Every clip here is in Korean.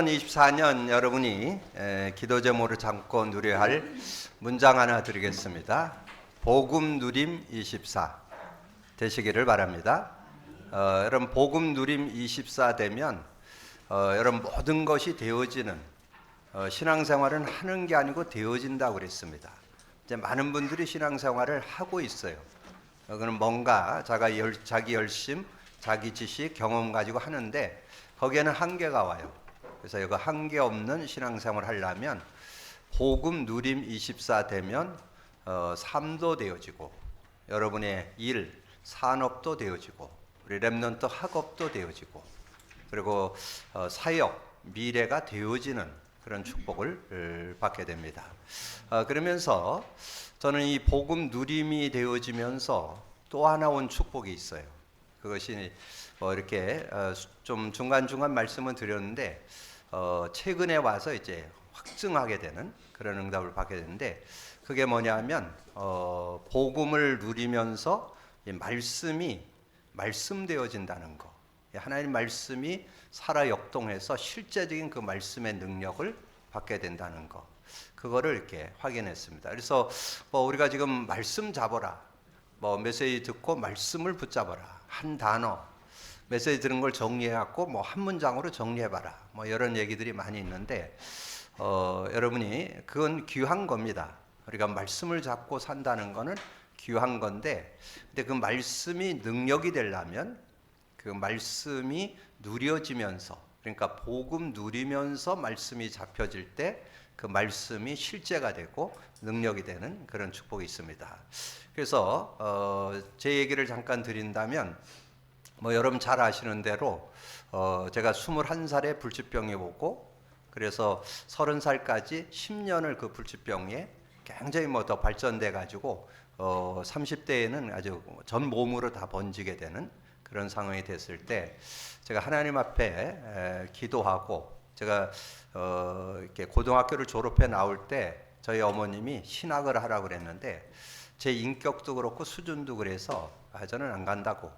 2024년 여러분이 기도 제목으로 잠고 누려야 할 문장 하나 드리겠습니다. 복음 누림 24 되시기를 바랍니다. 여러분 복음 누림 24 되면 여러분 모든 것이 되어지는 신앙생활은 하는 게 아니고 되어진다고 그랬습니다. 이제 많은 분들이 신앙생활을 하고 있어요. 그는 뭔가 자기 열심, 자기 지식, 경험 가지고 하는데 거기에는 한계가 와요. 그래서 이거 한계 없는 신앙생활을 하려면 복음 누림 24 되면 삶도 되어지고 여러분의 일, 산업도 되어지고 우리 렘넌트 학업도 되어지고 그리고 사역, 미래가 되어지는 그런 축복을 받게 됩니다. 그러면서 저는 이 복음 누림이 되어지면서 또 하나 온 축복이 있어요. 그것이 이렇게 좀 중간중간 말씀을 드렸는데 최근에 와서 이제 확증하게 되는 그런 응답을 받게 되는데 그게 뭐냐면 복음을 누리면서 말씀이 말씀되어진다는 거. 하나님 말씀이 살아 역동해서 실제적인 그 말씀의 능력을 받게 된다는 거. 그거를 이렇게 확인했습니다. 그래서 우리가 지금 말씀 잡아라. 메시지 듣고 말씀을 붙잡아라. 한 단어. 메시지 들은 걸 정리해갖고 한 문장으로 정리해봐라. 이런 얘기들이 많이 있는데 여러분이 그건 귀한 겁니다. 우리가 말씀을 잡고 산다는 거는 귀한 건데 근데 그 말씀이 능력이 되려면 그 말씀이 누려지면서 그러니까 복음 누리면서 말씀이 잡혀질 때 그 말씀이 실제가 되고 능력이 되는 그런 축복이 있습니다. 그래서 제 얘기를 잠깐 드린다면 여러분 잘 아시는 대로 제가 21살에 불치병이 오고 그래서 30살까지 10년을 그 불치병에 굉장히 더 발전돼 가지고 30대에는 아주 전 몸으로 다 번지게 되는 그런 상황이 됐을 때 제가 하나님 앞에 기도하고 제가 이렇게 고등학교를 졸업해 나올 때 저희 어머님이 신학을 하라고 그랬는데 제 인격도 그렇고 수준도 그래서 저는 안 간다고.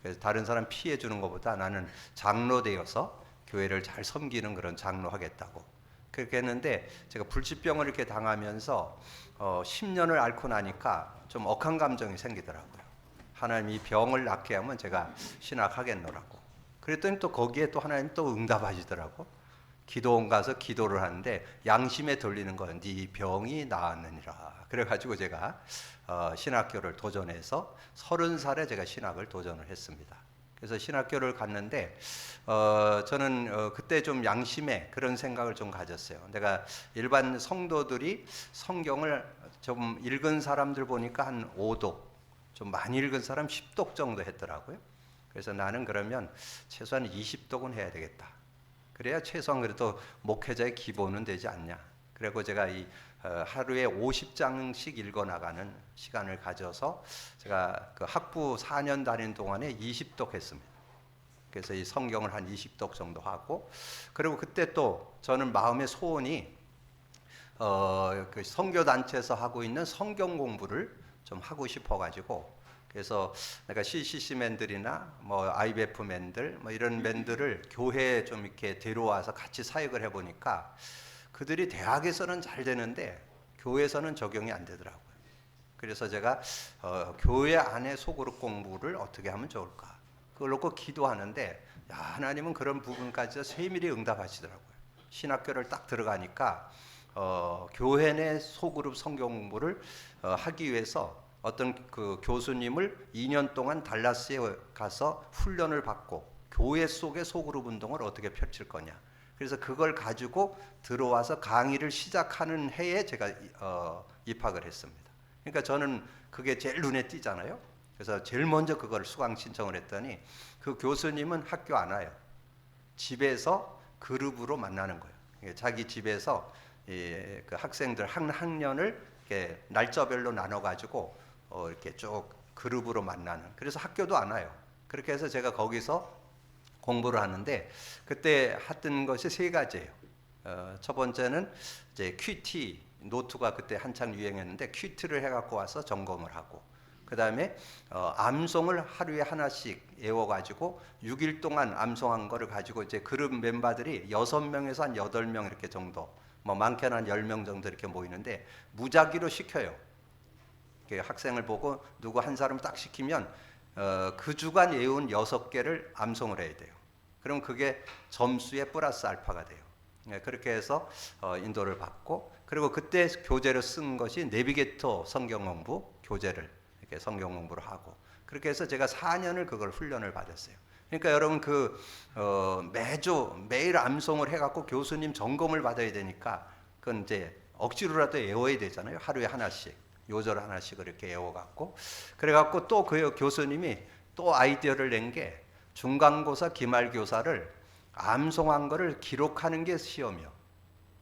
그래서 다른 사람 피해 주는 것보다 나는 장로 되어서 교회를 잘 섬기는 그런 장로 하겠다고. 그렇게 했는데 제가 불치병을 이렇게 당하면서 10년을 앓고 나니까 좀 억한 감정이 생기더라고요. 하나님 이 병을 낫게 하면 제가 신학하겠노라고. 그랬더니 또 거기에 또 하나님 또 응답하시더라고. 기도원 가서 기도를 하는데 양심에 돌리는 건 네 병이 나았느니라. 그래가지고 제가 신학교를 도전해서 30살에 제가 신학을 도전을 했습니다. 그래서 신학교를 갔는데 저는 그때 좀 양심에 그런 생각을 좀 가졌어요. 내가 일반 성도들이 성경을 좀 읽은 사람들 보니까 한 5독, 좀 많이 읽은 사람 10독 정도 했더라고요. 그래서 나는 그러면 최소한 20독은 해야 되겠다. 그래야 최소한 그래도 목회자의 기본은 되지 않냐. 그리고 제가 이 하루에 50장씩 읽어 나가는 시간을 가져서 제가 그 학부 4년 다닌 동안에 20독 했습니다. 그래서 이 성경을 한 20독 정도 하고 그리고 그때 또 저는 마음의 소원이 그 선교 단체에서 하고 있는 성경 공부를 좀 하고 싶어 가지고 그래서 내가 CCC 맨들이나 IBF 맨들 이런 맨들을 교회에 좀 이렇게 데려와서 같이 사역을 해보니까 그들이 대학에서는 잘 되는데 교회에서는 적용이 안 되더라고요. 그래서 제가 교회 안에 소그룹 공부를 어떻게 하면 좋을까? 그걸 놓고 기도하는데 하나님은 그런 부분까지 세밀히 응답하시더라고요. 신학교를 딱 들어가니까 교회 내 소그룹 성경 공부를 하기 위해서 어떤 그 교수님을 2년 동안 달라스에 가서 훈련을 받고 교회 속의 소그룹 운동을 어떻게 펼칠 거냐. 그래서 그걸 가지고 들어와서 강의를 시작하는 해에 제가 입학을 했습니다. 그러니까 저는 그게 제일 눈에 띄잖아요. 그래서 제일 먼저 그걸 수강 신청을 했더니 그 교수님은 학교 안 와요. 집에서 그룹으로 만나는 거예요. 자기 집에서 그 학생들 한 학년을 이렇게 날짜별로 나눠가지고 이렇게 쭉 그룹으로 만나는. 그래서 학교도 안 와요. 그렇게 해서 제가 거기서 공부를 하는데 그때 했던 것이 세 가지예요. 첫 번째는 이제 QT 노트가 그때 한창 유행했는데 QT를 해갖고 와서 점검을 하고 그 다음에 암송을 하루에 하나씩 외워가지고 6일 동안 암송한 거를 가지고 이제 그룹 멤버들이 6명에서 한 8명 이렇게 정도, 뭐 많게는 한 10명 정도 이렇게 모이는데 무작위로 시켜요. 학생을 보고 누구 한 사람 딱 시키면 그 주간 외운 6개를 암송을 해야 돼요. 그럼 그게 점수에 플러스 알파가 돼요. 그렇게 해서 인도를 받고, 그리고 그때 교재로 쓴 것이 내비게이터 성경 공부 교재를 이렇게 성경 공부를 하고, 그렇게 해서 제가 4년을 그걸 훈련을 받았어요. 그러니까 여러분 매일 암송을 해갖고 교수님 점검을 받아야 되니까 그건 이제 억지로라도 외워야 되잖아요. 하루에 하나씩 요절 하나씩을 이렇게 외워갖고, 그래갖고 또 그 교수님이 또 아이디어를 낸 게 중간고사 기말고사를 암송한 거를 기록하는 게 시험이요.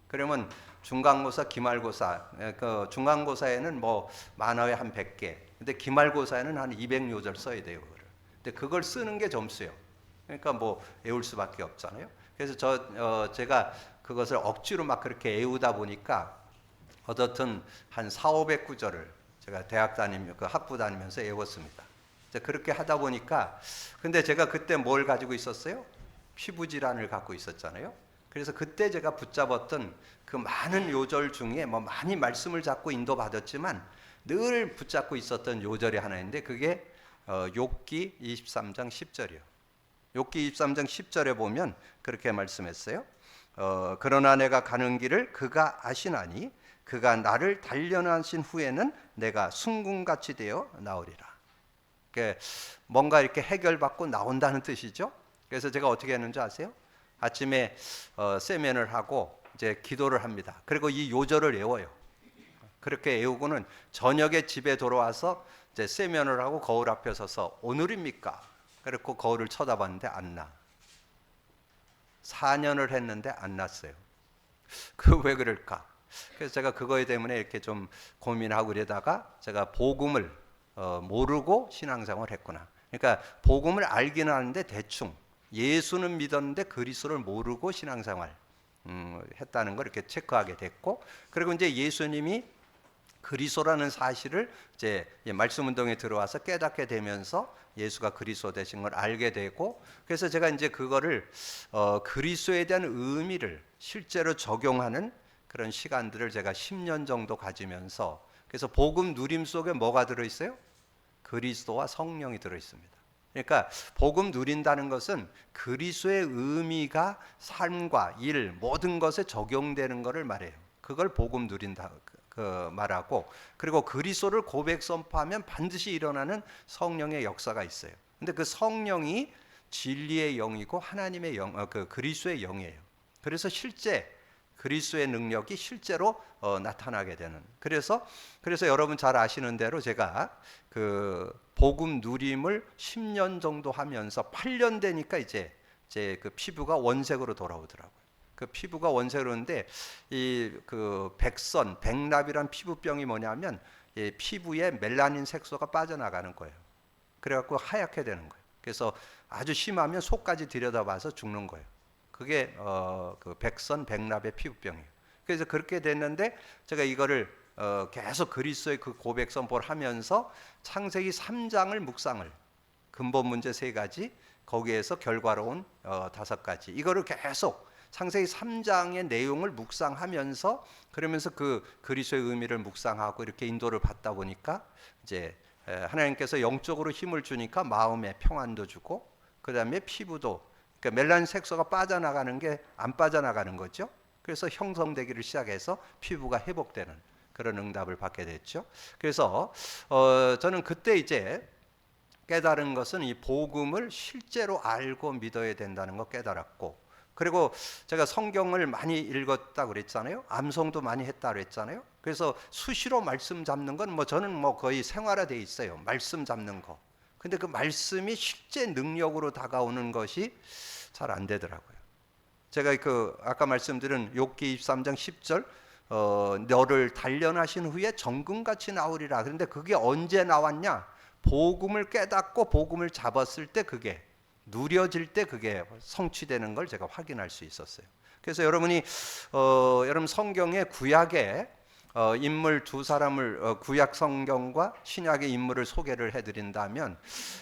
그러면 중간고사 기말고사, 그 중간고사에는 뭐 만화에 한 100개, 근데 기말고사에는 한 200요절 써야 돼요. 근데 그걸 쓰는 게 점수예요. 그러니까 뭐 외울 수밖에 없잖아요. 그래서 제가 그것을 억지로 막 그렇게 외우다 보니까 어떻든 한 400~500구절을 제가 대학 다니면서 학부 다니면서 외웠습니다. 그렇게 하다 보니까, 근데 제가 그때 뭘 가지고 있었어요? 피부 질환을 갖고 있었잖아요. 그래서 그때 제가 붙잡았던 그 많은 요절 중에 뭐 많이 말씀을 잡고 인도받았지만 늘 붙잡고 있었던 요절이 하나 있는데 그게 욥기 23장 10절이요. 욥기 23장 10절에 보면 그렇게 말씀했어요. 그러나 내가 가는 길을 그가 아시나니 그가 나를 단련하신 후에는 내가 순금같이 되어 나오리라. 뭔가 이렇게 해결받고 나온다는 뜻이죠. 그래서 제가 어떻게 했는지 아세요? 아침에 세면을 하고 이제 기도를 합니다. 그리고 이 요절을 외워요. 그렇게 외우고는 저녁에 집에 돌아와서 이제 세면을 하고 거울 앞에 서서 오늘입니까? 그리고 거울을 쳐다봤는데 안 나. 4년을 했는데 안 났어요. 왜 그럴까? 그래서 제가 그거에 때문에 이렇게 좀 고민하고 이러다가 제가 복음을 모르고 신앙생활을 했구나. 그러니까 복음을 알기는 하는데 대충, 예수는 믿었는데 그리스도를 모르고 신앙생활 했다는 걸 이렇게 체크하게 됐고, 그리고 이제 예수님이 그리스도라는 사실을 이제 말씀 운동에 들어와서 깨닫게 되면서 예수가 그리스도 되신 걸 알게 되고, 그래서 제가 이제 그거를 그리스도에 대한 의미를 실제로 적용하는 그런 시간들을 제가 10년 정도 가지면서, 그래서 복음 누림 속에 뭐가 들어 있어요? 그리스도와 성령이 들어 있습니다. 그러니까 복음 누린다는 것은 그리스도의 의미가 삶과 일 모든 것에 적용되는 것을 말해요. 그걸 복음 누린다 말하고, 그리고 그리스도를 고백 선포하면 반드시 일어나는 성령의 역사가 있어요. 근데 그 성령이 진리의 영이고 하나님의 영, 그리스도의 영이에요. 그래서 실제 그리스도의 능력이 실제로 나타나게 되는. 그래서 여러분 잘 아시는 대로 제가 그 복음 누림을 10년 정도 하면서 8년 되니까 이제 제 그 피부가 원색으로 돌아오더라고요. 그 피부가 원색으로인데 이 그 백납이란 피부병이 뭐냐면 이 피부에 멜라닌 색소가 빠져나가는 거예요. 그래갖고 하얗게 되는 거예요. 그래서 아주 심하면 속까지 들여다봐서 죽는 거예요. 그게 그 백납의 피부병이에요. 그래서 그렇게 됐는데 제가 이거를 계속 그리스도의 그 고백 선포를 하면서 창세기 3장을 묵상을, 근본 문제 3가지, 거기에서 결과로운 5가지, 이거를 계속 창세기 3장의 내용을 묵상하면서, 그러면서 그 그리스도의 의미를 묵상하고 이렇게 인도를 받다 보니까 이제 하나님께서 영적으로 힘을 주니까 마음에 평안도 주고, 그 다음에 피부도, 그러니까 멜라닌 색소가 빠져나가는 게 안 빠져나가는 거죠. 그래서 형성되기를 시작해서 피부가 회복되는 그런 응답을 받게 됐죠. 그래서 저는 그때 이제 깨달은 것은 이 복음을 실제로 알고 믿어야 된다는 거 깨달았고, 그리고 제가 성경을 많이 읽었다고 그랬잖아요. 암송도 많이 했다고 그랬잖아요. 그래서 수시로 말씀 잡는 건 뭐 저는 뭐 거의 생활화돼 있어요. 말씀 잡는 거. 근데 그 말씀이 실제 능력으로 다가오는 것이 잘 안 되더라고요. 제가 그 아까 말씀드린 욥기 23장 10절 너를 단련하신 후에 정금같이 나오리라. 그런데 그게 언제 나왔냐? 복음을 깨닫고 복음을 잡았을 때, 그게 누려질 때 그게 성취되는 걸 제가 확인할 수 있었어요. 그래서 여러분이 여러분 성경의 구약에 인물 두 사람을 구약 성경과 신약의 인물을 소개를 해드린다면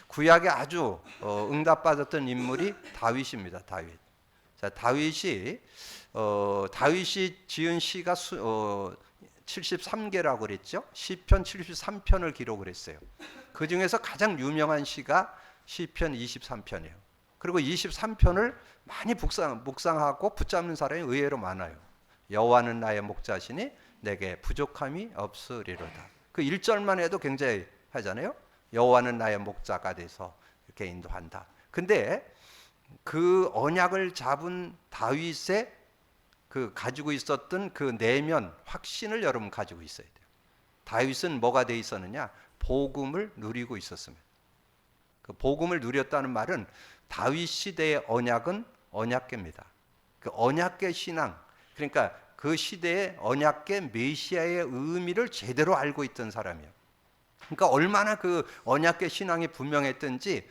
구약에 아주 응답받았던 인물이 다윗입니다. 다윗. 자, 다윗이 지은 시가 73개라고 그랬죠. 시편 73편을 기록을 했어요. 그 중에서 가장 유명한 시가 시편 23편이에요. 그리고 23편을 많이 묵상하고 붙잡는 사람이 의외로 많아요. 여호와는 나의 목자시니 내게 부족함이 없으리로다. 그 1절만 해도 굉장히 하잖아요. 여호와는 나의 목자가 돼서 이렇게 인도한다. 근데 그 언약을 잡은 다윗의 그 가지고 있었던 그 내면 확신을 여러분 가지고 있어야 돼요. 다윗은 뭐가 돼 있었느냐? 복음을 누리고 있었습니다. 그 복음을 누렸다는 말은 다윗 시대의 언약은 언약궤입니다. 그 언약궤 신앙, 그러니까 그 시대의 언약궤 메시아의 의미를 제대로 알고 있던 사람이에요. 그러니까 얼마나 그 언약궤 신앙이 분명했던지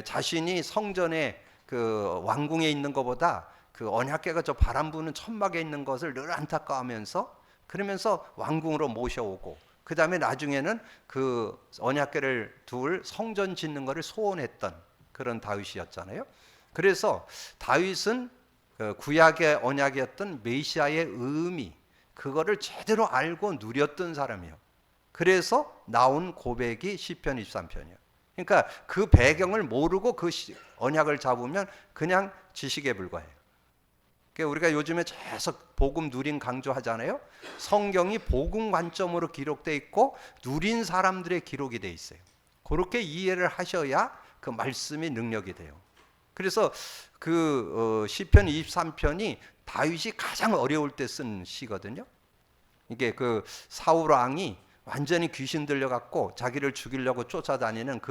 자신이 성전에 그 왕궁에 있는 것보다 그 언약궤가 저 바람 부는 천막에 있는 것을 늘 안타까워하면서 그러면서 왕궁으로 모셔오고 그 다음에 나중에는 그 언약궤를 둘 성전 짓는 것을 소원했던 그런 다윗이었잖아요. 그래서 다윗은 구약의 언약이었던 메시아의 의미 그거를 제대로 알고 누렸던 사람이에요. 그래서 나온 고백이 시편 23편이에요. 그러니까 그 배경을 모르고 그 언약을 잡으면 그냥 지식에 불과해요. 그러니까 우리가 요즘에 계속 복음 누린 강조하잖아요. 성경이 복음 관점으로 기록되어 있고 누린 사람들의 기록이 되어 있어요. 그렇게 이해를 하셔야 그 말씀이 능력이 돼요. 그래서 그 시편 23편이 다윗이 가장 어려울 때 쓴 시거든요. 이게 그 사울 왕이 완전히 귀신 들려 갖고 자기를 죽이려고 쫓아다니는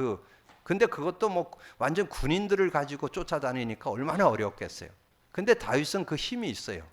근데 그것도 뭐 완전 군인들을 가지고 쫓아다니니까 얼마나 어려웠겠어요. 근데 다윗은 그 힘이 있어요.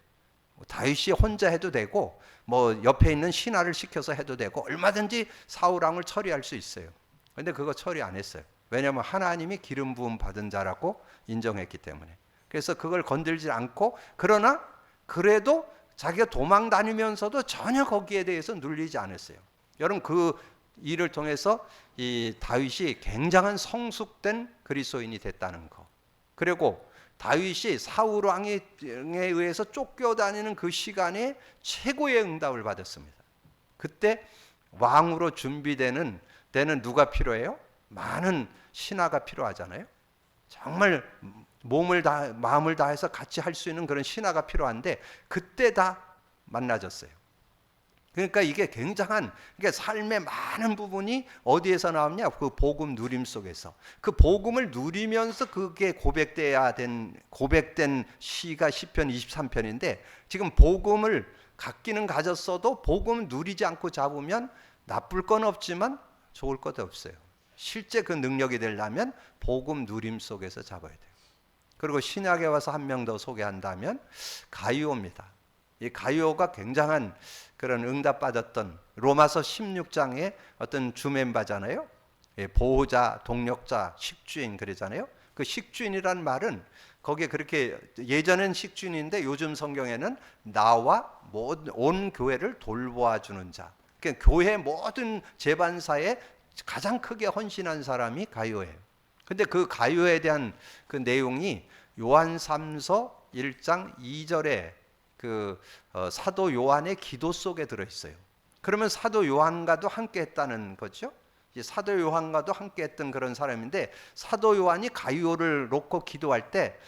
다윗이 혼자 해도 되고 뭐 옆에 있는 신하를 시켜서 해도 되고 얼마든지 사울 왕을 처리할 수 있어요. 근데 그거 처리 안 했어요. 왜냐하면 하나님이 기름 부음 받은 자라고 인정했기 때문에. 그래서 그걸 건들지 않고 그러나 그래도 자기가 도망 다니면서도 전혀 거기에 대해서 눌리지 않았어요. 여러분 그 일을 통해서 이 다윗이 굉장한 성숙된 그리스도인이 됐다는 거. 그리고 다윗이 사울 왕에 의해서 쫓겨다니는 그 시간에 최고의 응답을 받았습니다. 그때 왕으로 준비되는 데는 누가 필요해요? 많은 신하가 필요하잖아요. 정말 마음을 다해서 같이 할 수 있는 그런 신하가 필요한데 그때 다 만나졌어요. 그러니까 이게 굉장한 그러니까 삶의 많은 부분이 어디에서 나왔냐? 그 복음 누림 속에서. 그 복음을 누리면서 그게 고백된 시가 시편 23편인데 지금 복음을 갖기는 가졌어도 복음을 누리지 않고 잡으면 나쁠 건 없지만 좋을 것도 없어요. 실제 그 능력이 되려면 복음 누림 속에서 잡아야 돼요. 그리고 신약에 와서 한 명 더 소개한다면 가이오입니다. 이 가이오가 굉장한 그런 응답받았던 로마서 16장의 어떤 주멤버잖아요. 보호자, 동력자, 식주인 그러잖아요. 그 식주인이란 말은 거기에 그렇게 예전엔 식주인인데 요즘 성경에는 나와 온 교회를 돌보아 주는 자. 그러니까 교회 모든 재반사에 가장 크게 헌신한 사람이 가이오예요. 근데 그 가이오에 대한 그 내용이 요한삼서 1장 2절에 그 사도 요한의 기도 속에 들어 있어요. 그러면 사도 요한과도 함께 했다는 거죠. 사도 요한과도 함께 했던 그런 사람인데 사도 요한이 가이오를 놓고 기도할 때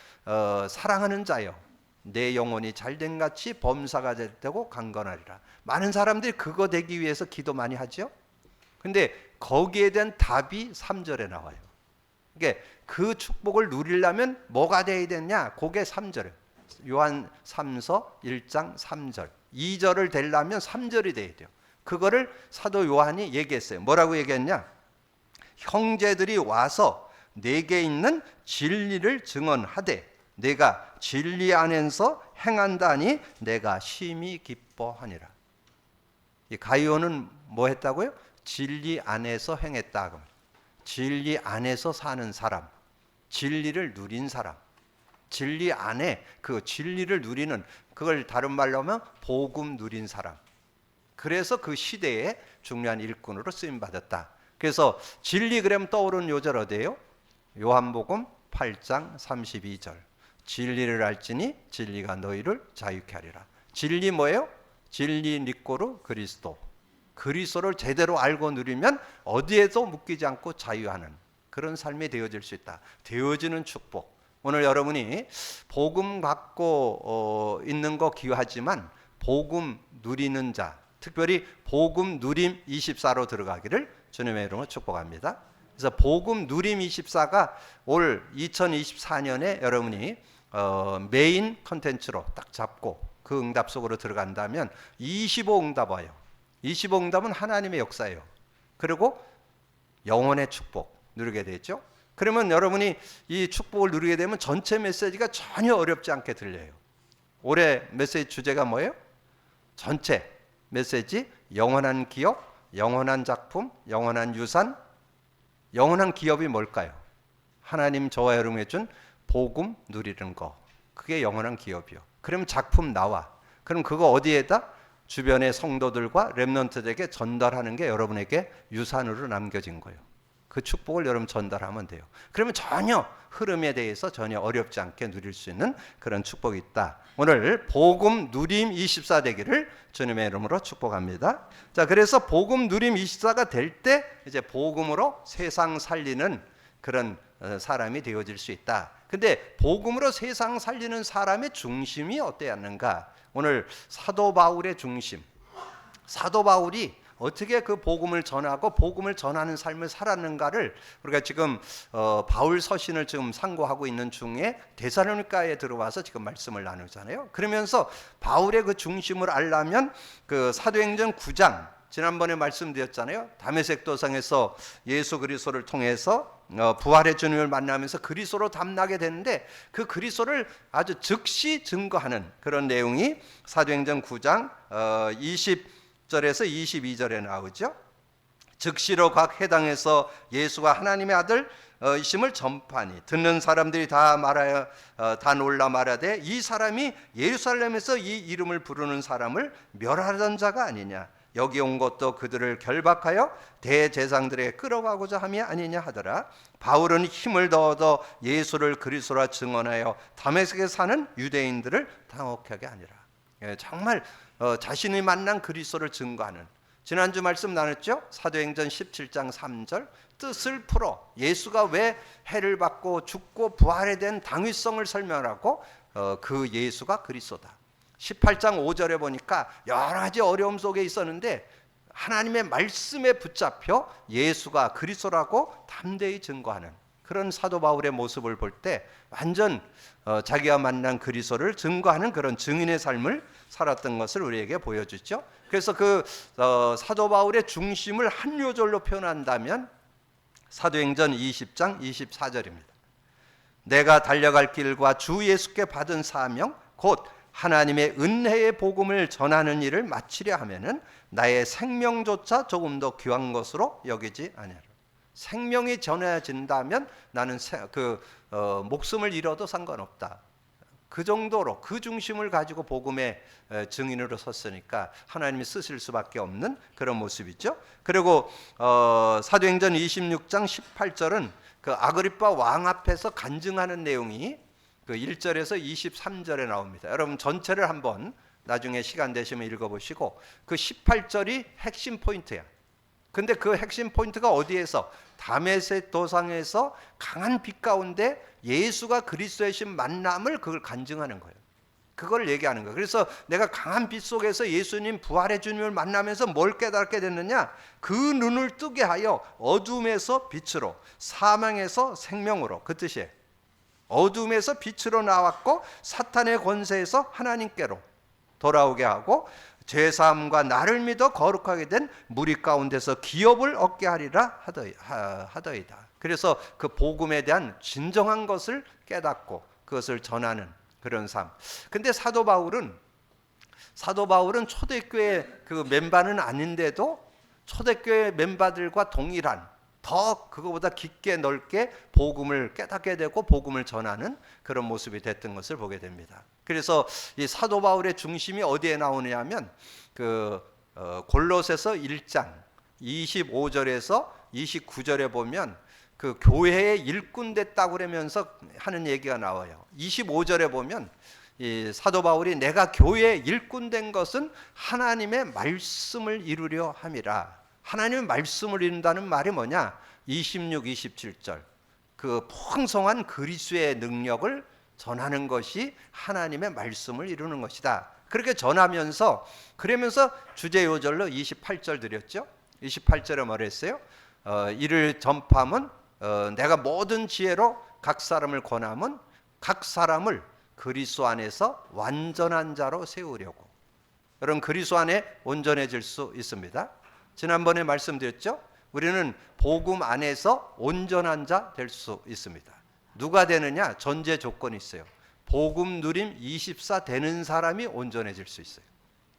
사랑하는 자여 내 영혼이 잘된 같이 범사가 되고 강건하리라. 많은 사람들이 그거 되기 위해서 기도 많이 하죠. 근데 거기에 대한 답이 3절에 나와요. 그러니까 그 축복을 누리려면 뭐가 돼야 되냐? 그게 3절에 요한 3서 1장 3절 2절을 되려면 3절이 돼야 돼요. 그거를 사도 요한이 얘기했어요. 뭐라고 얘기했냐? 형제들이 와서 내게 있는 진리를 증언하되 내가 진리 안에서 행한다니 내가 심히 기뻐하니라. 이 가이오는 뭐 했다고요? 진리 안에서 행했다. 진리 안에서 사는 사람, 진리를 누린 사람, 진리 안에 그 진리를 누리는 그걸 다른 말로 하면 복음 누린 사람. 그래서 그 시대에 중요한 일꾼으로 쓰임 받았다. 그래서 진리 그럼 떠오르는 요절 어디예요? 요한복음 8장 32절. 진리를 알지니 진리가 너희를 자유케 하리라. 진리 뭐예요? 진리 니꼬르 그리스도. 그리스도를 제대로 알고 누리면 어디에도 묶이지 않고 자유하는 그런 삶이 되어질 수 있다. 되어지는 축복. 오늘 여러분이 복음 갖고 있는 거 귀하지만 복음 누리는 자, 특별히 복음 누림 24로 들어가기를 주님의 이름으로 축복합니다. 그래서 복음 누림 24가 올 2024년에 여러분이 메인 컨텐츠로 딱 잡고 그 응답 속으로 들어간다면 25응답 와요. 25응답은 하나님의 역사예요. 그리고 영혼의 축복 누리게 되죠. 그러면 여러분이 이 축복을 누리게 되면 전체 메시지가 전혀 어렵지 않게 들려요. 올해 메시지 주제가 뭐예요? 전체 메시지 영원한 기업, 영원한 작품, 영원한 유산. 영원한 기업이 뭘까요? 하나님 저와 여러분에게 준 복음 누리는 거. 그게 영원한 기업이요. 그럼 작품 나와. 그럼 그거 어디에다? 주변의 성도들과 렘넌트들에게 전달하는 게 여러분에게 유산으로 남겨진 거예요. 그 축복을 여러분 전달하면 돼요. 그러면 전혀 흐름에 대해서 전혀 어렵지 않게 누릴 수 있는 그런 축복이 있다. 오늘 복음 누림 24 되기를 주님의 이름으로 축복합니다. 자, 그래서 복음 누림 24가 될 때 이제 복음으로 세상 살리는 그런 사람이 되어질 수 있다. 근데 복음으로 세상 살리는 사람의 중심이 어때였는가? 오늘 사도 바울의 중심. 사도 바울이 어떻게 그 복음을 전하고 복음을 전하는 삶을 살았는가를 우리가 지금 바울 서신을 지금 상고하고 있는 중에 데살로니가에 들어와서 지금 말씀을 나누잖아요. 그러면서 바울의 그 중심을 알려면 그 사도행전 9장 지난번에 말씀드렸잖아요. 다메섹 도상에서 예수 그리스도를 통해서 부활의 주님을 만나면서 그리스도로 담나게 되는데 그 그리스도를 아주 즉시 증거하는 그런 내용이 사도행전 9장 20절에서 22절에 나오죠. 즉시로 각 해당에서 예수가 하나님의 아들 이심을 전파하니 듣는 사람들이 다 놀라 말하되 이 사람이 예루살렘에서 이 이름을 부르는 사람을 멸하던 자가 아니냐. 여기 온 것도 그들을 결박하여 대제사장들에게 끌어가고자 함이 아니냐 하더라. 바울은 힘을 더얻어 예수를 그리스도라 증언하여 다메섹에 사는 유대인들을 당혹하게 하니라. 정말 자신이 만난 그리스도를 증거하는, 지난주 말씀 나눴죠? 사도행전 17장 3절 뜻을 풀어 예수가 왜 해를 받고 죽고 부활에 된 당위성을 설명하고 그 예수가 그리스도다. 18장 5절에 보니까 여러 가지 어려움 속에 있었는데 하나님의 말씀에 붙잡혀 예수가 그리스도라고 담대히 증거하는 그런 사도 바울의 모습을 볼 때 완전 자기가 만난 그리스도를 증거하는 그런 증인의 삶을 살았던 것을 우리에게 보여주죠. 그래서 그 사도 바울의 중심을 한 요절로 표현한다면 사도행전 20장 24절입니다. 내가 달려갈 길과 주 예수께 받은 사명 곧 하나님의 은혜의 복음을 전하는 일을 마치려 하면은 나의 생명조차 조금 더 귀한 것으로 여기지 아니하라. 생명이 전해진다면 나는 목숨을 잃어도 상관없다. 그 정도로 그 중심을 가지고 복음의 증인으로 섰으니까 하나님이 쓰실 수밖에 없는 그런 모습이죠. 그리고 사도행전 26장 18절은 그 아그리빠 왕 앞에서 간증하는 내용이 그 1절에서 23절에 나옵니다. 여러분 전체를 한번 나중에 시간 되시면 읽어보시고 그 18절이 핵심 포인트야. 근데 그 핵심 포인트가 어디에서? 다메섹 도상에서 강한 빛 가운데 예수가 그리스도의 신 만남을 그걸 간증하는 거예요. 그걸 얘기하는 거예요. 그래서 내가 강한 빛 속에서 예수님 부활의 주님을 만나면서 뭘 깨닫게 됐느냐? 그 눈을 뜨게 하여 어둠에서 빛으로 사망에서 생명으로, 그 뜻이에요. 어둠에서 빛으로 나왔고 사탄의 권세에서 하나님께로 돌아오게 하고 죄사함과 나를 믿어 거룩하게 된 무리 가운데서 기업을 얻게 하리라 하더이다. 그래서 그 복음에 대한 진정한 것을 깨닫고 그것을 전하는 그런 삶. 근데 사도 바울은 초대교회 그 멤버는 아닌데도 초대교회 멤버들과 동일한 더 그거보다 깊게 넓게 복음을 깨닫게 되고 복음을 전하는 그런 모습이 됐던 것을 보게 됩니다. 그래서 이 사도 바울의 중심이 어디에 나오느냐면 그 골로새서 1장 25절에서 29절에 보면 그 교회의 일꾼 됐다고 그러면서 하는 얘기가 나와요. 25절에 보면 이 사도 바울이 내가 교회의 일꾼 된 것은 하나님의 말씀을 이루려 함이라. 하나님의 말씀을 이룬다는 말이 뭐냐? 26, 27절 그 풍성한 그리스도의 능력을 전하는 것이 하나님의 말씀을 이루는 것이다. 그렇게 전하면서 그러면서 주제 요절로 28절 드렸죠. 28절에 뭐랬어요? 이를 전파하면 내가 모든 지혜로 각 사람을 권하면 각 사람을 그리스도 안에서 완전한 자로 세우려고. 여러분 그리스도 안에 온전해질 수 있습니다. 지난번에 말씀드렸죠. 우리는 복음 안에서 온전한 자 될 수 있습니다. 누가 되느냐? 전제 조건이 있어요. 복음 누림 24 되는 사람이 온전해질 수 있어요.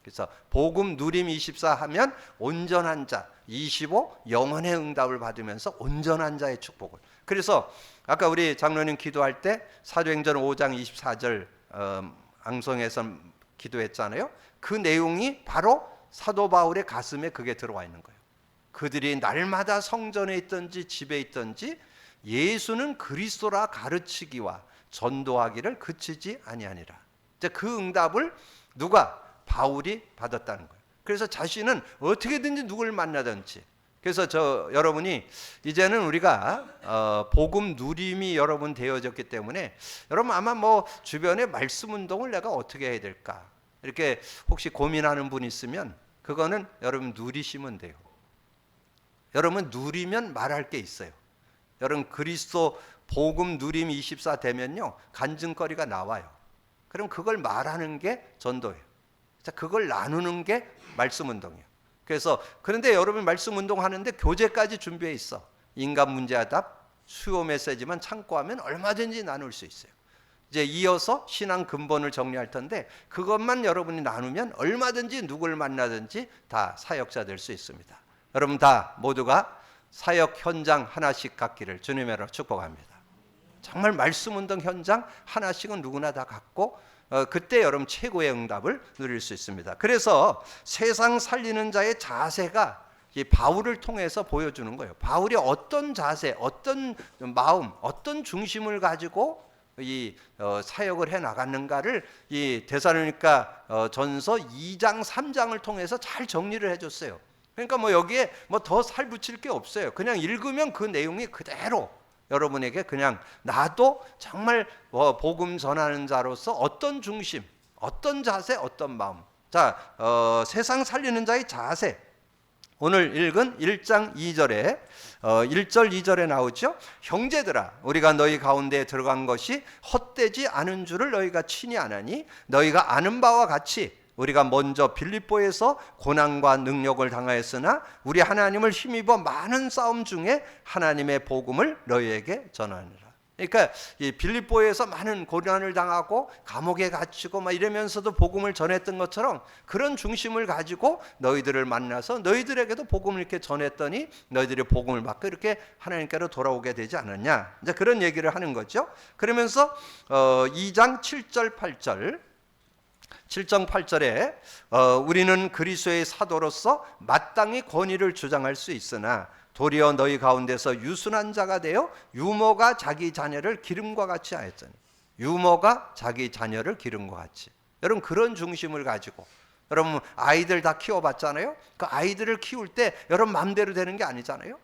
그래서 복음 누림 24 하면 온전한 자, 25 영혼의 응답을 받으면서 온전한 자의 축복을. 그래서 아까 우리 장로님 기도할 때 사도행전 5장 24절 앙송에서 기도했잖아요. 그 내용이 바로 사도 바울의 가슴에 그게 들어와 있는 거예요. 그들이 날마다 성전에 있든지 집에 있든지 예수는 그리스도라 가르치기와 전도하기를 그치지 아니하니라. 이제 그 응답을 누가? 바울이 받았다는 거예요. 그래서 자신은 어떻게든지 누굴 만나든지. 그래서 여러분이 이제는 우리가 복음 누림이 여러분 되어졌기 때문에 여러분 아마 뭐 주변에 말씀 운동을 내가 어떻게 해야 될까 이렇게 혹시 고민하는 분 있으면 그거는 여러분 누리시면 돼요. 여러분 누리면 말할 게 있어요. 여러분 그리스도 복음 누림 24 되면요 간증거리가 나와요. 그럼 그걸 말하는 게 전도예요. 자, 그걸 나누는 게 말씀 운동이에요. 그래서 그런데 여러분 말씀 운동 하는데 교재까지 준비해 있어. 인간 문제하답 수요 메시지만 참고하면 얼마든지 나눌 수 있어요. 이제 이어서 신앙 근본을 정리할 텐데 그것만 여러분이 나누면 얼마든지 누굴 만나든지 다 사역자 될 수 있습니다. 여러분 다 모두가 사역 현장 하나씩 갖기를 주님으로 축복합니다. 정말 말씀 운동 현장 하나씩은 누구나 다 갖고 그때 여러분 최고의 응답을 누릴 수 있습니다. 그래서 세상 살리는 자의 자세가 이 바울을 통해서 보여주는 거예요. 바울이 어떤 자세, 어떤 마음, 어떤 중심을 가지고 이 사역을 해 나갔는가를 이 데살로니가 전서 2장 3장을 통해서 잘 정리를 해줬어요. 그러니까 뭐 여기에 뭐 더 살 붙일 게 없어요. 그냥 읽으면 그 내용이 그대로 여러분에게 그냥 나도 정말 복음 전하는 자로서 어떤 중심, 어떤 자세, 어떤 마음. 자, 세상 살리는 자의 자세. 오늘 읽은 1장 2절에 1절 2절에 나오죠. 형제들아 우리가 너희 가운데 들어간 것이 헛되지 않은 줄을 너희가 친히 아나니 너희가 아는 바와 같이 우리가 먼저 빌립보에서 고난과 능력을 당하였으나 우리 하나님을 힘입어 많은 싸움 중에 하나님의 복음을 너희에게 전하느라. 그러니까 이 빌립보에서 많은 고난을 당하고 감옥에 갇히고 막 이러면서도 복음을 전했던 것처럼 그런 중심을 가지고 너희들을 만나서 너희들에게도 복음을 이렇게 전했더니 너희들이 복음을 받고 이렇게 하나님께로 돌아오게 되지 않았냐. 이제 그런 얘기를 하는 거죠. 그러면서 2장 7절 8절 7장 8절에 우리는 그리스도의 사도로서 마땅히 권위를 주장할 수 있으나 도리어 너희 가운데서 유순한 자가 되어 유모가 자기 자녀를 기름과 같이 하였더니 유모가 자기 자녀를 기름과 같이. 여러분 그런 중심을 가지고 여러분 아이들 다 키워봤잖아요. 그 아이들을 키울 때 여러분 마음대로 되는 게 아니잖아요.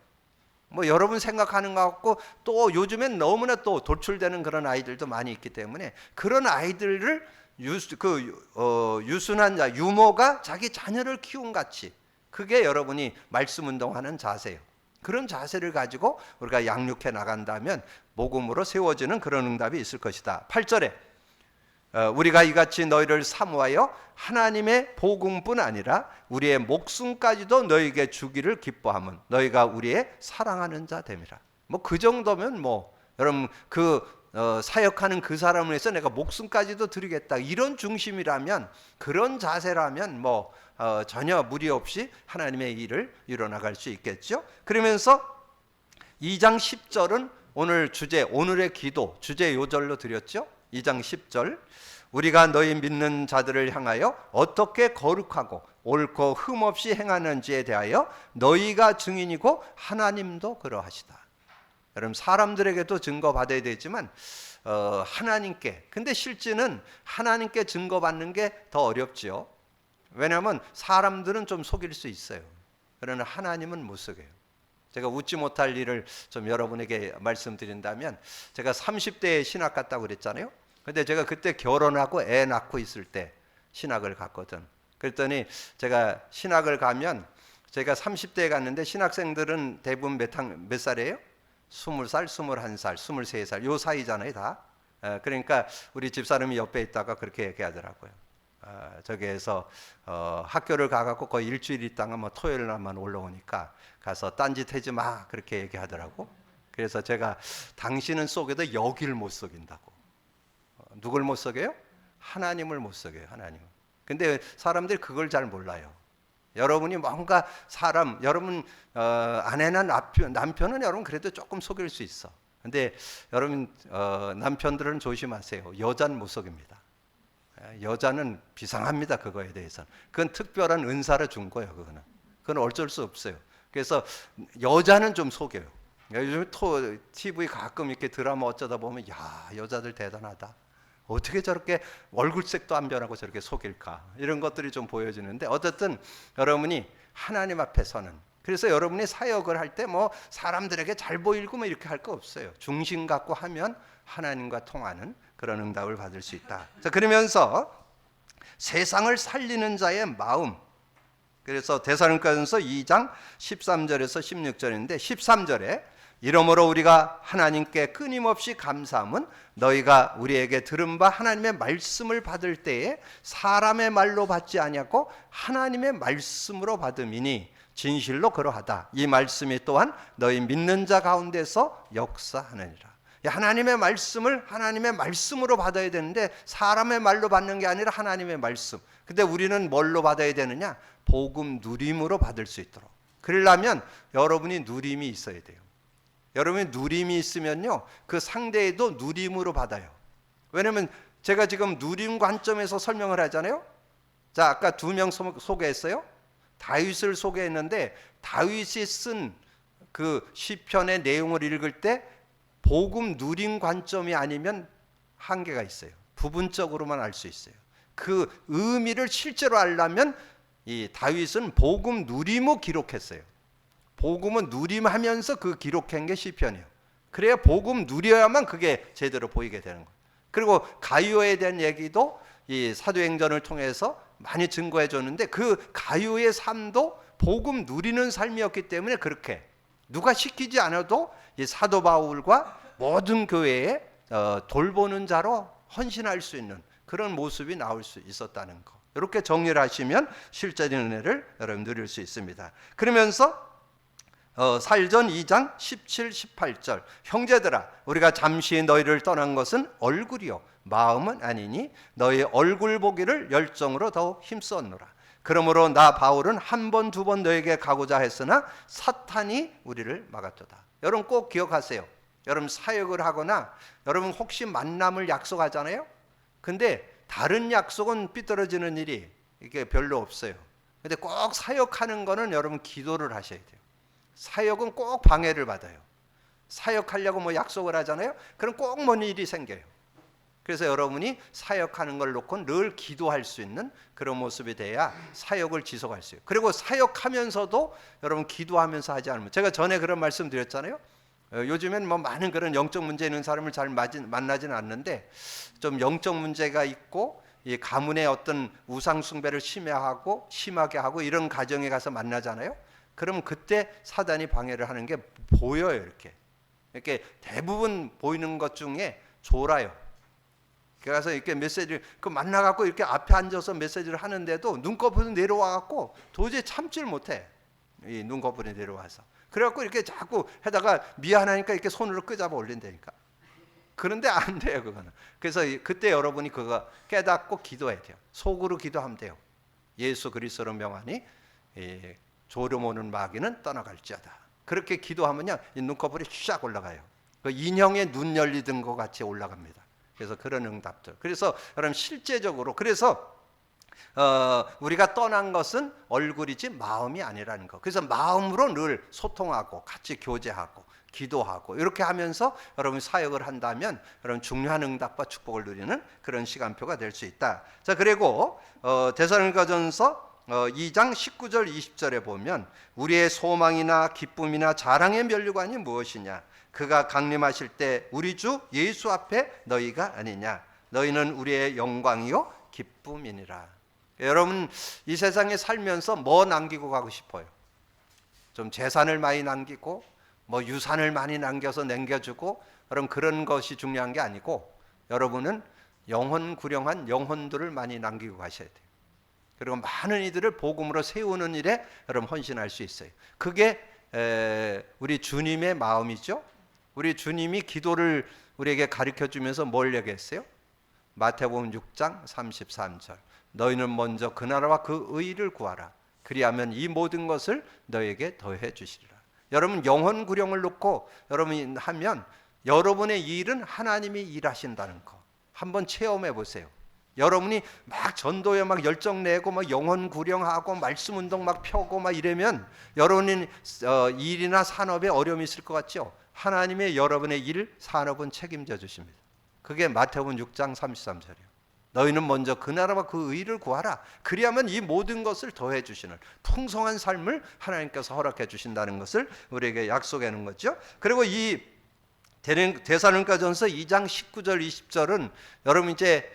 뭐 여러분 생각하는 것 같고 또 요즘엔 너무나 또 돌출되는 그런 아이들도 많이 있기 때문에 그런 아이들을 유순한 자, 유모가 자기 자녀를 키운 같이 그게 여러분이 말씀 운동하는 자세예요. 그런 자세를 가지고 우리가 양육해 나간다면 복음으로 세워지는 그런 응답이 있을 것이다. 8절에 우리가 이같이 너희를 사모하여 하나님의 복음뿐 아니라 우리의 목숨까지도 너희에게 주기를 기뻐하면 너희가 우리의 사랑하는 자 됨이라. 뭐 그 정도면 뭐 여러분 사역하는 그 사람을 위해서 내가 목숨까지도 드리겠다 이런 중심이라면 그런 자세라면 뭐 전혀 무리 없이 하나님의 일을 이뤄나갈 수 있겠죠. 그러면서 2장 10절은 오늘 주제 오늘의 기도 주제 요절로 드렸죠. 2장 10절 우리가 너희 믿는 자들을 향하여 어떻게 거룩하고 옳고 흠없이 행하는지에 대하여 너희가 증인이고 하나님도 그러하시다. 여러분, 사람들에게도 증거받아야 되지만 하나님께, 근데 실제는 하나님께 증거받는 게 더 어렵지요. 왜냐하면 사람들은 좀 속일 수 있어요. 그러나 하나님은 못 속여요. 제가 웃지 못할 일을 좀 여러분에게 말씀드린다면, 제가 30대에 신학 갔다고 그랬잖아요. 근데 제가 그때 결혼하고 애 낳고 있을 때 신학을 갔거든. 그랬더니 제가 신학을 가면, 제가 30대에 갔는데 신학생들은 대부분 몇 살이에요? 20살, 21살, 23살 요 사이잖아요 다. 그러니까 우리 집사람이 옆에 있다가 그렇게 얘기하더라고요. 저기에서 학교를 가갖고 거의 일주일 있다가 뭐 토요일 날만 올라오니까 가서 딴짓 하지 마 그렇게 얘기하더라고. 그래서 제가 당신은 속여도 여길 못 속인다고. 누굴 못 속여요? 하나님을 못 속여요. 하나님을. 근데 사람들이 그걸 잘 몰라요. 여러분이 뭔가 여러분 아내나 남편은 여러분 그래도 조금 속일 수 있어. 근데 여러분 남편들은 조심하세요. 여자는 못 속입니다. 여자는 비상합니다. 그거에 대해서는. 그건 특별한 은사를 준 거예요. 그건 어쩔 수 없어요. 그래서 여자는 좀 속여요. 요즘 TV 가끔 이렇게 드라마 어쩌다 보면 야, 여자들 대단하다. 어떻게 저렇게 얼굴색도 안 변하고 저렇게 속일까? 이런 것들이 좀 보여지는데, 어쨌든 여러분이 하나님 앞에서는, 그래서 여러분이 사역을 할 때 뭐 사람들에게 잘 보이고 뭐 이렇게 할 거 없어요. 중심 갖고 하면 하나님과 통하는 그런 응답을 받을 수 있다. 자, 그러면서 세상을 살리는 자의 마음. 그래서 데살로니가전서 2장 13절에서 16절인데 13절에 이러므로 우리가 하나님께 끊임없이 감사함은 너희가 우리에게 들은 바 하나님의 말씀을 받을 때에 사람의 말로 받지 아니하고 하나님의 말씀으로 받음이니 진실로 그러하다. 이 말씀이 또한 너희 믿는 자 가운데서 역사하느니라. 하나님의 말씀을 하나님의 말씀으로 받아야 되는데 사람의 말로 받는 게 아니라 하나님의 말씀. 근데 우리는 뭘로 받아야 되느냐? 복음 누림으로 받을 수 있도록. 그러려면 여러분이 누림이 있어야 돼요. 여러분이 누림이 있으면요, 그 상대에도 누림으로 받아요. 왜냐면 제가 지금 누림 관점에서 설명을 하잖아요. 자, 아까 2명 소개했어요. 다윗을 소개했는데 다윗이 쓴 그 시편의 내용을 읽을 때 복음 누림 관점이 아니면 한계가 있어요. 부분적으로만 알 수 있어요. 그 의미를 실제로 알려면 이 다윗은 복음 누림을 기록했어요. 복음은 누림하면서 그 기록한 게 시편이에요. 그래야 복음 누려야만 그게 제대로 보이게 되는 거예요. 그리고 가룟에 대한 얘기도 이 사도행전을 통해서 많이 증거해 줬는데 그 가룟의 삶도 복음 누리는 삶이었기 때문에 그렇게 누가 시키지 않아도 이 사도 바울과 모든 교회에 돌보는 자로 헌신할 수 있는 그런 모습이 나올 수 있었다는 거. 이렇게 정리를 하시면 실제적인 은혜를 여러분 누릴 수 있습니다. 그러면서 사일전 2장 17, 18절 형제들아 우리가 잠시 너희를 떠난 것은 얼굴이요 마음은 아니니 너희 얼굴 보기를 열정으로 더욱 힘썼노라. 그러므로 나 바울은 한 번, 2번 너에게 가고자 했으나 사탄이 우리를 막았도다. 여러분 꼭 기억하세요. 여러분 사역을 하거나 여러분 혹시 만남을 약속하잖아요. 근데 다른 약속은 삐뚤어지는 일이 이게 별로 없어요. 근데 꼭 사역하는 거는 여러분 기도를 하셔야 돼요. 사역은 꼭 방해를 받아요. 사역하려고 뭐 약속을 하잖아요. 그럼 꼭 뭔 일이 생겨요. 그래서 여러분이 사역하는 걸 놓고 늘 기도할 수 있는 그런 모습이 돼야 사역을 지속할 수 있어요. 그리고 사역하면서도 여러분 기도하면서 하지 않으면, 제가 전에 그런 말씀 드렸잖아요. 요즘엔 뭐 많은 그런 영적 문제 있는 사람을 잘 만나지는 않는데 좀 영적 문제가 있고 이 가문의 어떤 우상 숭배를 심하게 하고 이런 가정에 가서 만나잖아요. 그럼 그때 사단이 방해를 하는 게 보여요. 이렇게 대부분 보이는 것 중에 졸아요. 그래서 이렇게 메시지를 만나갖고 이렇게 앞에 앉아서 메시지를 하는데도 눈꺼풀이 내려와갖고 도저히 참지를 못해. 이 눈꺼풀이 내려와서. 그래갖고 이렇게 자꾸 하다가 미안하니까 이렇게 손으로 끄잡아 올린다니까. 그런데 안 돼요, 그거는. 그래서 그때 여러분이 그거 깨닫고 기도해야 돼요. 속으로 기도하면 돼요. 예수 그리스도로 명하니 졸음 오는 마귀는 떠나갈지어다. 그렇게 기도하면요, 이 눈꺼풀이 쫙 올라가요. 그 인형의 눈 열리던 것 같이 올라갑니다. 그래서 그런 응답들. 그래서 여러분 실제적으로 그래서 우리가 떠난 것은 얼굴이지 마음이 아니라는 거. 그래서 마음으로 늘 소통하고 같이 교제하고 기도하고 이렇게 하면서 여러분 사역을 한다면 여러분 중요한 응답과 축복을 누리는 그런 시간표가 될 수 있다. 자, 그리고 데살로니가전서 2장 19절 20절에 보면 우리의 소망이나 기쁨이나 자랑의 면류관이 무엇이냐? 그가 강림하실 때 우리 주 예수 앞에 너희가 아니냐? 너희는 우리의 영광이요 기쁨이니라. 여러분 이 세상에 살면서 뭐 남기고 가고 싶어요? 좀 재산을 많이 남기고 뭐 유산을 많이 남겨주고 여러분 그런 것이 중요한 게 아니고 여러분은 영혼 구령한 영혼들을 많이 남기고 가셔야 돼요. 그리고 많은 이들을 복음으로 세우는 일에 여러분 헌신할 수 있어요. 그게 우리 주님의 마음이죠. 우리 주님이 기도를 우리에게 가르쳐 주면서 뭘 얘기했어요? 마태복음 6장 33절. 너희는 먼저 그 나라와 그 의를 구하라. 그리하면 이 모든 것을 너에게 더해 주시리라. 여러분 영혼 구령을 놓고 여러분이 하면 여러분의 일은 하나님이 일하신다는 거 한번 체험해 보세요. 여러분이 막 전도에 막 열정 내고 막 영혼 구령하고 말씀 운동 막 펴고 막 이러면 여러분의 일이나 산업에 어려움이 있을 것 같죠? 하나님의 여러분의 일 산업은 책임져 주십니다. 그게 마태복음 6장 33절이에요. 너희는 먼저 그 나라와 그 의를 구하라. 그리하면 이 모든 것을 더해 주시는 풍성한 삶을 하나님께서 허락해 주신다는 것을 우리에게 약속해 놓은 거죠. 그리고 이 데살로니가전서 2장 19절 20절은 여러분 이제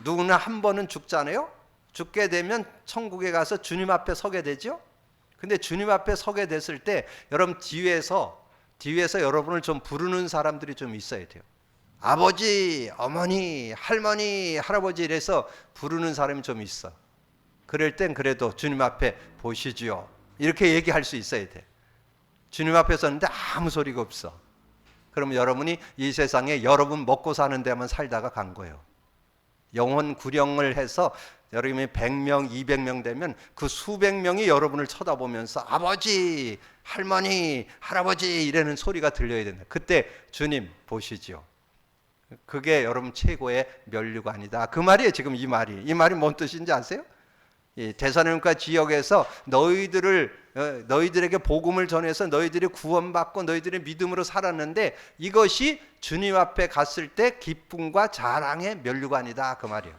누구나 한 번은 죽잖아요. 죽게 되면 천국에 가서 주님 앞에 서게 되죠. 근데 주님 앞에 서게 됐을 때 여러분 뒤에서 여러분을 좀 부르는 사람들이 좀 있어야 돼요. 아버지, 어머니, 할머니, 할아버지 이래서 부르는 사람이 좀 있어. 그럴 땐 그래도 주님 앞에 보시지요. 이렇게 얘기할 수 있어야 돼. 주님 앞에 섰는데 아무 소리가 없어. 그러면 여러분이 이 세상에 여러분 먹고 사는 데만 살다가 간 거예요. 영혼 구령을 해서 여러분이 100명, 200명 되면 그 수백 명이 여러분을 쳐다보면서 아버지, 할머니, 할아버지 이러는 소리가 들려야 된다. 그때 주님 보시지요. 그게 여러분 최고의 면류관이다. 그 말이에요. 지금 이 말이 뭔 뜻인지 아세요? 이 데살로니가 지역에서 너희들에게 복음을 전해서 너희들이 구원받고 너희들의 믿음으로 살았는데 이것이 주님 앞에 갔을 때 기쁨과 자랑의 면류관이다. 그 말이에요.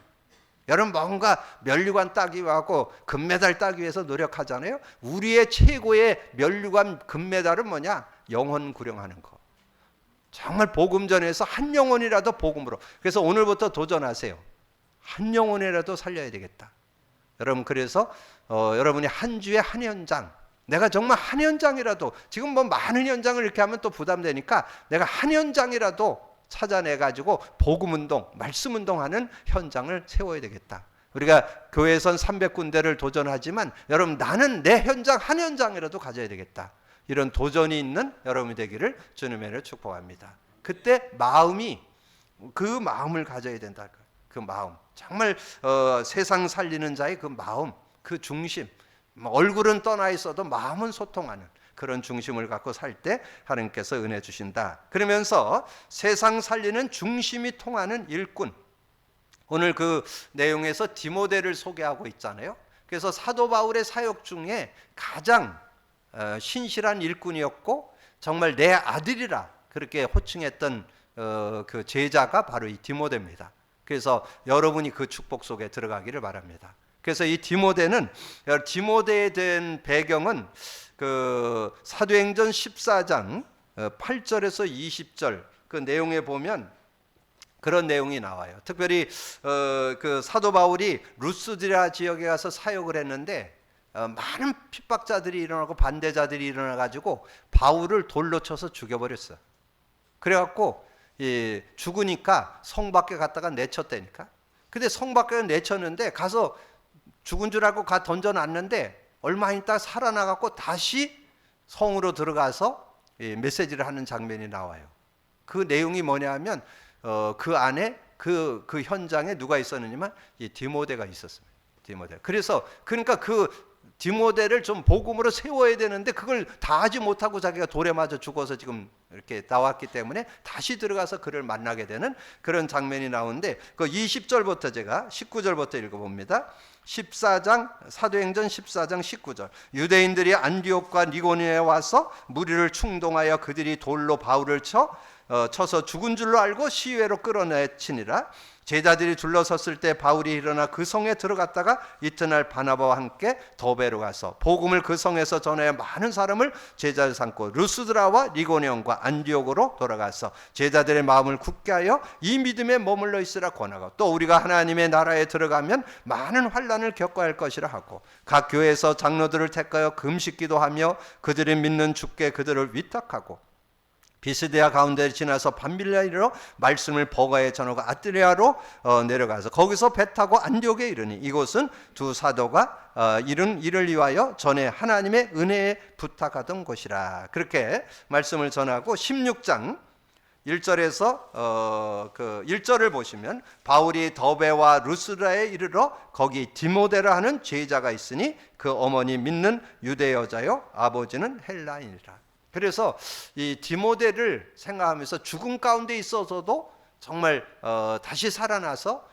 여러분 뭔가 면류관 따기 위하고 금메달 따기 위해서 노력하잖아요. 우리의 최고의 면류관 금메달은 뭐냐? 영혼 구령하는 거. 정말 복음 전해서 한 영혼이라도 복음으로. 그래서 오늘부터 도전하세요. 한 영혼이라도 살려야 되겠다. 여러분 그래서 여러분이 한 주에 한 현장, 내가 정말 한 현장이라도, 지금 뭐 많은 현장을 이렇게 하면 또 부담되니까 내가 한 현장이라도 찾아내가지고 복음운동, 말씀운동하는 현장을 세워야 되겠다. 우리가 교회선 300군데를 도전하지만 여러분 나는 내 현장 한 현장이라도 가져야 되겠다. 이런 도전이 있는 여러분이 되기를 주님의 이름으로 축복합니다. 그때 그 마음을 가져야 된다. 그 마음, 정말 세상 살리는 자의 그 마음, 그 중심, 얼굴은 떠나 있어도 마음은 소통하는 그런 중심을 갖고 살 때 하나님께서 은혜 주신다. 그러면서 세상 살리는 중심이 통하는 일꾼, 오늘 그 내용에서 디모데를 소개하고 있잖아요. 그래서 사도 바울의 사역 중에 가장 신실한 일꾼이었고 정말 내 아들이라 그렇게 호칭했던 그 제자가 바로 이 디모데입니다. 그래서 여러분이 그 축복 속에 들어가기를 바랍니다. 그래서 이 디모데에 대한 배경은 그 사도행전 14장 8절에서 20절 그 내용에 보면 그런 내용이 나와요. 특별히 그 사도 바울이 루스드라 지역에 가서 사역을 했는데 많은 핍박자들이 일어나고 반대자들이 일어나가지고 바울을 돌로 쳐서 죽여버렸어. 그래갖고 죽으니까 성 밖에 갔다가 내쳤다니까. 근데 성 밖에 내쳤는데 가서 죽은 줄 알고 던져놨는데 얼마 있다 살아나갖고 다시 성으로 들어가서 메시지를 하는 장면이 나와요. 그 내용이 뭐냐 하면 그 안에 그 현장에 누가 있었느냐면 이 디모데가 있었습니다. 디모데. 그래서 그러니까 그 디모데를 좀 복음으로 세워야 되는데 그걸 다 하지 못하고 자기가 돌에 맞아 죽어서 지금 이렇게 나왔기 때문에 다시 들어가서 그를 만나게 되는 그런 장면이 나오는데, 그 20절부터 제가 19절부터 읽어봅니다. 14장 사도행전 14장 19절. 유대인들이 안디옥과 니고니에 와서 무리를 충동하여 그들이 돌로 바울을 쳐서 죽은 줄로 알고 시외로 끌어내치니라. 제자들이 둘러섰을 때 바울이 일어나 그 성에 들어갔다가 이튿날 바나바와 함께 더베로 가서 복음을 그 성에서 전하여 많은 사람을 제자로 삼고 루스드라와 니고니온과 안디옥으로 돌아가서 제자들의 마음을 굳게 하여 이 믿음에 머물러 있으라 권하고, 또 우리가 하나님의 나라에 들어가면 많은 환난을 겪어야 할 것이라 하고, 각 교회에서 장로들을 택하여 금식기도하며 그들이 믿는 주께 그들을 위탁하고, 비스디아 가운데를 지나서 밤빌리아로 말씀을 버가에 전하고 아뜨리아로 내려가서 거기서 배 타고 안디옥에 이르니, 이곳은 두 사도가 이룬 일을 위하여 전에 하나님의 은혜에 부탁하던 곳이라. 그렇게 말씀을 전하고 16장 1절에서 그 1절을 보시면 바울이 더베와 루스드라에 이르러 거기 디모데라 하는 제자가 있으니 그 어머니 믿는 유대 여자요 아버지는 헬라인이라. 그래서 이 디모데를 생각하면서 죽음 가운데 있어서도 정말 다시 살아나서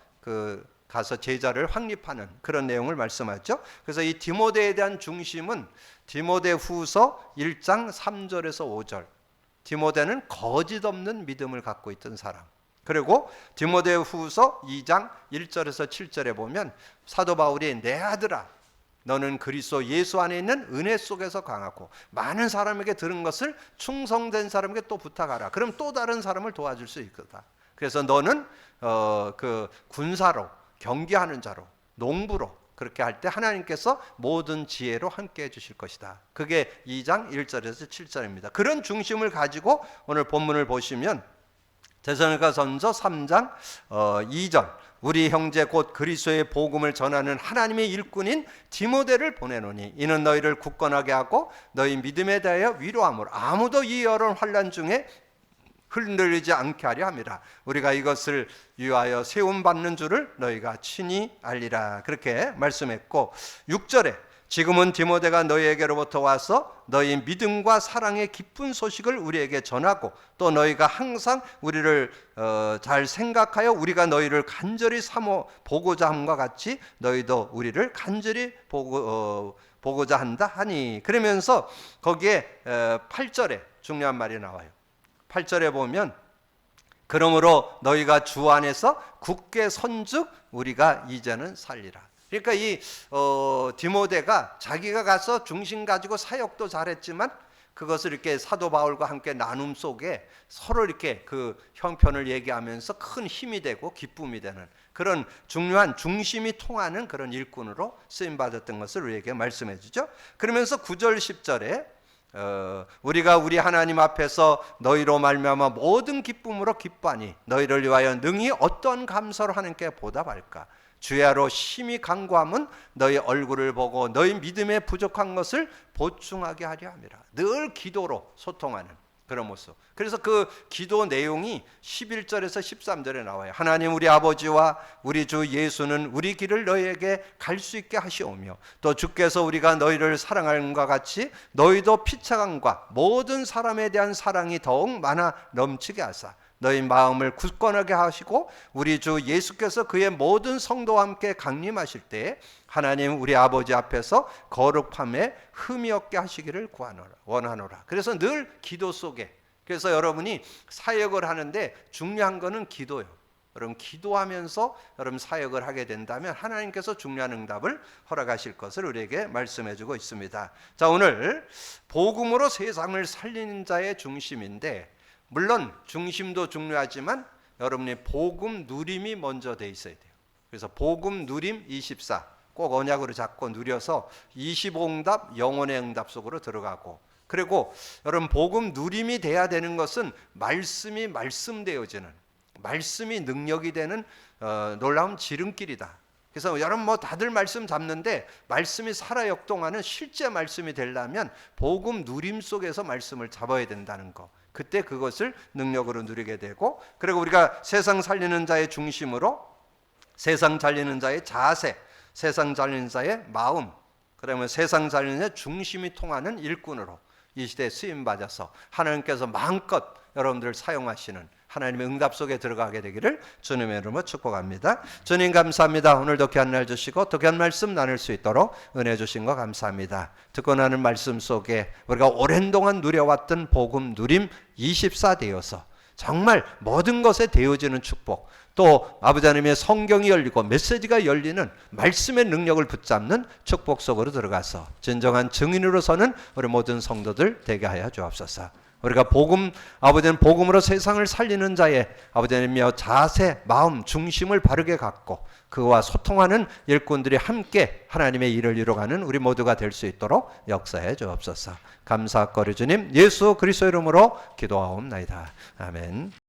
가서 제자를 확립하는 그런 내용을 말씀하죠. 그래서 이 디모데에 대한 중심은 디모데 후서 1장 3절에서 5절. 디모데는 거짓 없는 믿음을 갖고 있던 사람. 그리고 디모데 후서 2장 1절에서 7절에 보면 사도 바울이 내 아들아 너는 그리스도 예수 안에 있는 은혜 속에서 강하고 많은 사람에게 들은 것을 충성된 사람에게 또 부탁하라. 그럼 또 다른 사람을 도와줄 수 있거다. 그래서 너는 그 군사로, 경계하는 자로, 농부로 그렇게 할 때 하나님께서 모든 지혜로 함께 해주실 것이다. 그게 2장 1절에서 7절입니다. 그런 중심을 가지고 오늘 본문을 보시면 데살로니가전서 3장 2절, 우리 형제 곧 그리스도의 복음을 전하는 하나님의 일꾼인 디모데를 보내노니 이는 너희를 굳건하게 하고 너희 믿음에 대하여 위로함으로 아무도 이 여러 환난 중에 흔들리지 않게 하려 함이라. 우리가 이것을 위하여 세움받는 줄을 너희가 친히 알리라. 그렇게 말씀했고, 6절에 지금은 디모데가 너희에게로부터 와서 너희 믿음과 사랑의 기쁜 소식을 우리에게 전하고 또 너희가 항상 우리를 잘 생각하여 우리가 너희를 간절히 보고자 함과 같이 너희도 우리를 간절히 보고자 한다 하니. 그러면서 거기에 8절에 중요한 말이 나와요. 8절에 보면 그러므로 너희가 주 안에서 굳게 선즉 우리가 이제는 살리라. 그러니까 이 디모데가 자기가 가서 중심 가지고 사역도 잘했지만 그것을 이렇게 사도 바울과 함께 나눔 속에 서로 이렇게 그 형편을 얘기하면서 큰 힘이 되고 기쁨이 되는 그런 중요한 중심이 통하는 그런 일꾼으로 쓰임 받았던 것을 우리에게 말씀해 주죠. 그러면서 9절 10절에 우리가 우리 하나님 앞에서 너희로 말미암아 모든 기쁨으로 기뻐하니 너희를 위하여 능히 어떤 감사로 하나님께 보답할까. 주야로 심히 간구함은 너희 얼굴을 보고 너희 믿음에 부족한 것을 보충하게 하려 함이라. 늘 기도로 소통하는 그런 모습. 그래서 그 기도 내용이 11절에서 13절에 나와요. 하나님 우리 아버지와 우리 주 예수는 우리 길을 너희에게 갈 수 있게 하시오며 또 주께서 우리가 너희를 사랑함과 같이 너희도 피차감과 모든 사람에 대한 사랑이 더욱 많아 넘치게 하사 너희 마음을 굳건하게 하시고 우리 주 예수께서 그의 모든 성도와 함께 강림하실 때에 하나님 우리 아버지 앞에서 거룩함에 흠이 없게 하시기를 원하노라. 그래서 늘 기도 속에, 그래서 여러분이 사역을 하는데 중요한 거는 기도예요. 여러분 기도하면서 여러분 사역을 하게 된다면 하나님께서 중요한 응답을 허락하실 것을 우리에게 말씀해 주고 있습니다. 자, 오늘 복음으로 세상을 살리는 자의 중심인데, 물론 중심도 중요하지만 여러분이 복음 누림이 먼저 돼 있어야 돼요. 그래서 복음 누림 24 꼭 언약으로 잡고 누려서 25응답 영혼의 응답 속으로 들어가고, 그리고 여러분 복음 누림이 돼야 되는 것은 말씀이 말씀되어지는, 말씀이 능력이 되는 놀라운 지름길이다. 그래서 여러분 다들 말씀 잡는데 말씀이 살아 역동하는 실제 말씀이 되려면 복음 누림 속에서 말씀을 잡아야 된다는 거. 그때 그것을 능력으로 누리게 되고, 그리고 우리가 세상 살리는 자의 중심으로 세상 살리는 자의 자세, 세상 살리는 자의 마음, 그러면 세상 살림의 중심이 통하는 일꾼으로 이 시대에 쓰임 받아서 하나님께서 마음껏 여러분들을 사용하시는 하나님의 응답 속에 들어가게 되기를 주님의 이름으로 축복합니다. 주님 감사합니다. 오늘도 귀한 날 주시고 또 귀한 말씀 나눌 수 있도록 은혜 주신 거 감사합니다. 듣고 나는 말씀 속에 우리가 오랜 동안 누려왔던 복음 누림 24 되어서 정말 모든 것에 되어지는 축복, 또 아버지 하나님의 성경이 열리고 메시지가 열리는 말씀의 능력을 붙잡는 축복 속으로 들어가서 진정한 증인으로서는 우리 모든 성도들 되게 하여 주옵소서. 우리가 복음, 아버지는 복음으로 세상을 살리는 자의 아버지 하나님의 자세, 마음, 중심을 바르게 갖고 그와 소통하는 일꾼들이 함께 하나님의 일을 이루어가는 우리 모두가 될 수 있도록 역사해 주옵소서. 감사거리 주님 예수 그리스도 이름으로 기도하옵나이다. 아멘.